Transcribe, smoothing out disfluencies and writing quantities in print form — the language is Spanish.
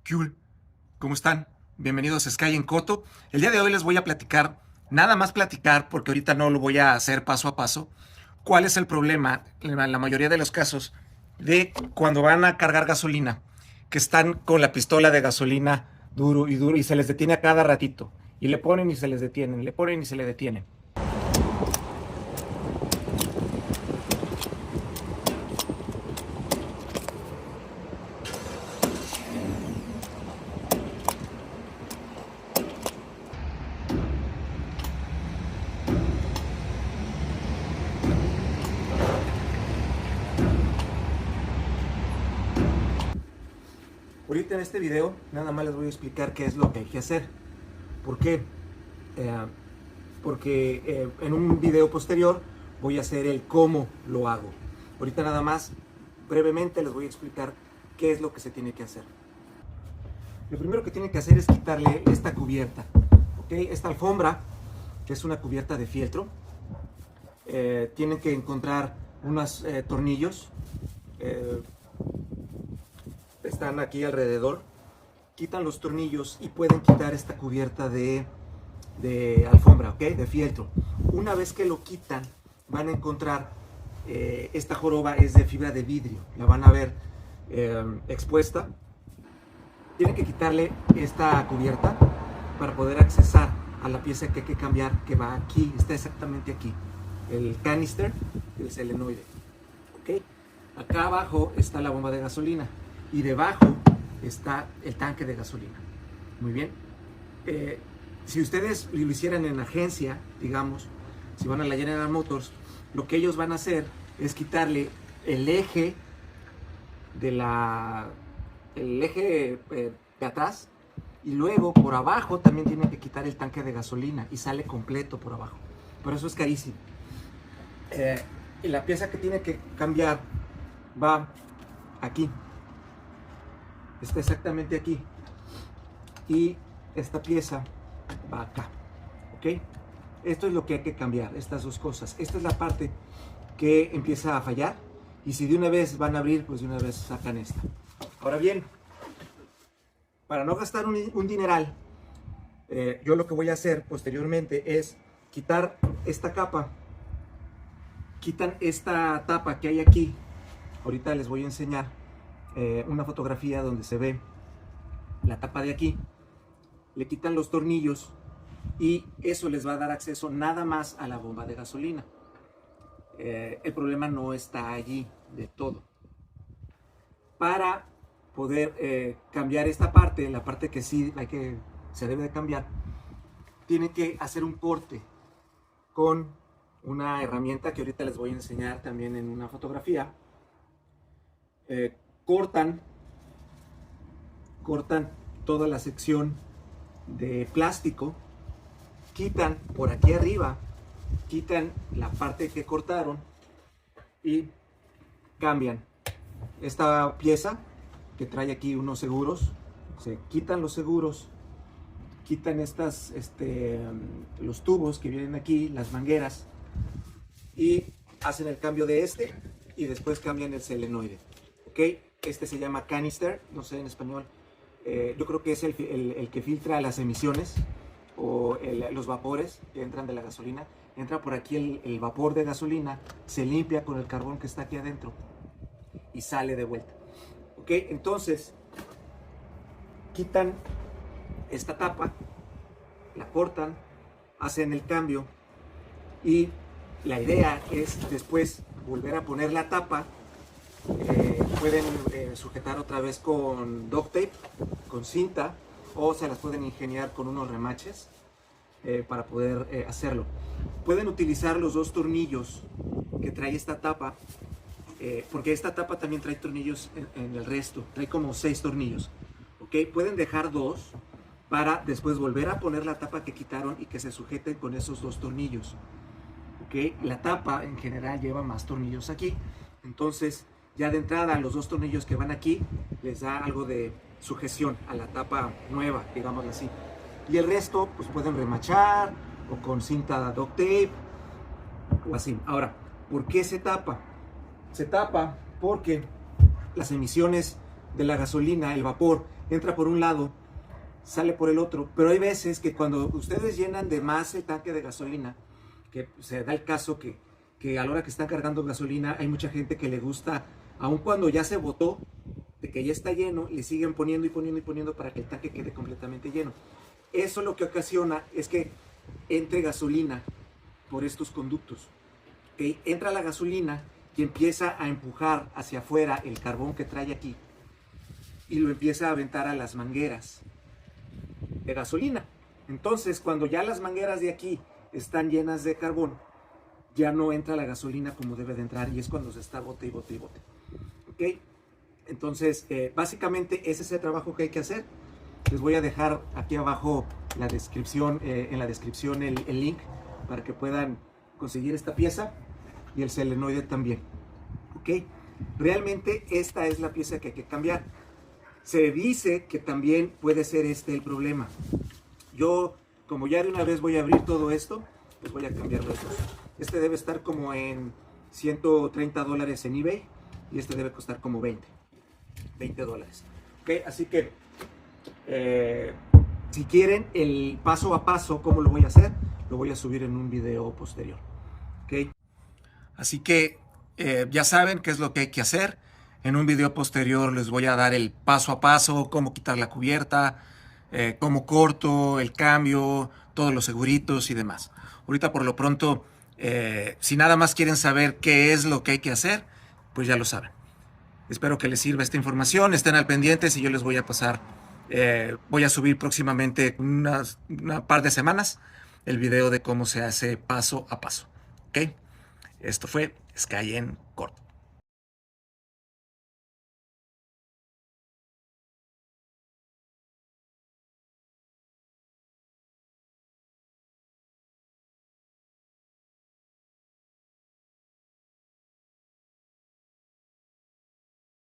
¿Qué hubo? ¿Cómo están? Bienvenidos a Sky en Coto. El día de hoy les voy a platicar, nada más platicar, porque ahorita no lo voy a hacer paso a paso, cuál es el problema, en la mayoría de los casos, de cuando van a cargar gasolina, que están con la pistola de gasolina duro y se les detiene a cada ratito. Y le ponen y se les detienen, le ponen y se le detienen. Ahorita en este video nada más les voy a explicar qué es lo que hay que hacer. ¿Por qué? Eh, Porque en un video posterior voy a hacer el cómo lo hago. Ahorita nada más brevemente les voy a explicar qué es lo que se tiene que hacer. Lo primero que tienen que hacer es quitarle esta cubierta, ¿okay? Esta alfombra, que es una cubierta de fieltro. Tienen que encontrar unos tornillos, están aquí alrededor. Quitan los tornillos y pueden quitar esta cubierta de alfombra, ¿ok? De fieltro. Una vez que lo quitan, van a encontrar esta joroba es de fibra de vidrio. La van a ver expuesta. Tienen que quitarle esta cubierta para poder accesar a la pieza que hay que cambiar, que va aquí, está exactamente aquí. El canister, el solenoide, ¿ok? Acá abajo está la bomba de gasolina y debajo está el tanque de gasolina. Muy bien. Si ustedes lo hicieran en agencia, digamos, si van a la General Motors, lo que ellos van a hacer es quitarle el eje de atrás, y luego por abajo también tienen que quitar el tanque de gasolina y sale completo por abajo. Por eso es carísimo. Y la pieza que tiene que cambiar va aquí. Está exactamente aquí. Y esta pieza va acá, ¿ok? Esto es lo que hay que cambiar, estas dos cosas. Esta es la parte que empieza a fallar, y si de una vez van a abrir, pues de una vez sacan esta. Ahora bien, para no gastar un dineral, yo lo que voy a hacer posteriormente es quitar esta capa. Quitan esta tapa que hay aquí. Ahorita les voy a enseñar una fotografía donde se ve la tapa de aquí. Le quitan los tornillos y eso les va a dar acceso nada más a la bomba de gasolina. El problema no está allí de todo. Para poder cambiar esta parte, la parte que sí se debe de cambiar, tienen que hacer un corte con una herramienta que ahorita les voy a enseñar también en una fotografía. Cortan toda la sección de plástico, quitan por aquí arriba, quitan la parte que cortaron y cambian esta pieza que trae aquí unos seguros. Se quitan los seguros, quitan los tubos que vienen aquí, las mangueras, y hacen el cambio de este y después cambian el solenoide, ¿ok? Este se llama canister, no sé en español. Yo creo que es el que filtra las emisiones o los vapores que entran de la gasolina. Entra por aquí el vapor de gasolina, se limpia con el carbón que está aquí adentro y sale de vuelta, ¿ok? Entonces quitan esta tapa, la cortan, hacen el cambio, y la idea es después volver a poner la tapa. Pueden sujetar otra vez con duct tape, con cinta, o se las pueden ingeniar con unos remaches para poder hacerlo. Pueden utilizar los dos tornillos que trae esta tapa, porque esta tapa también trae tornillos en el resto, trae como 6 tornillos, ¿ok? Pueden dejar 2 para después volver a poner la tapa que quitaron y que se sujeten con esos 2 tornillos, ¿ok? La tapa en general lleva más tornillos aquí, entonces ya de entrada los 2 tornillos que van aquí les da algo de sujeción a la tapa nueva, digámoslo así. Y el resto pues pueden remachar o con cinta duct tape o así. Ahora, ¿por qué se tapa? Se tapa porque las emisiones de la gasolina, el vapor, entra por un lado, sale por el otro, pero hay veces que cuando ustedes llenan de más el tanque de gasolina, que se da el caso que a la hora que están cargando gasolina hay mucha gente que le gusta, aun cuando ya se botó, de que ya está lleno, le siguen poniendo y poniendo y poniendo para que el tanque quede completamente lleno. Eso lo que ocasiona es que entre gasolina por estos conductos. ¿Okay? Entra la gasolina y empieza a empujar hacia afuera el carbón que trae aquí y lo empieza a aventar a las mangueras de gasolina. Entonces, cuando ya las mangueras de aquí están llenas de carbón, ya no entra la gasolina como debe de entrar y es cuando se está bote y bote y bote. ¿Ok? Entonces, básicamente ese es el trabajo que hay que hacer. Les voy a dejar aquí abajo la descripción, en la descripción el link para que puedan conseguir esta pieza y el solenoide también. ¿Ok? Realmente esta es la pieza que hay que cambiar. Se dice que también puede ser este el problema. Yo, como ya de una vez voy a abrir todo esto, pues voy a cambiar los dos. Este debe estar como en $130 en eBay y este debe costar como $20. ¿Ok? Así que si quieren el paso a paso cómo lo voy a hacer, lo voy a subir en un video posterior. ¿Ok? Así que ya saben qué es lo que hay que hacer. En un video posterior les voy a dar el paso a paso, cómo quitar la cubierta, cómo corto, el cambio, todos los seguritos y demás. Ahorita por lo pronto, si nada más quieren saber qué es lo que hay que hacer, pues ya lo saben. Espero que les sirva esta información, estén al pendiente y yo les voy a pasar, voy a subir próximamente una par de semanas el video de cómo se hace paso a paso. ¿Ok? Esto fue Sky en corto.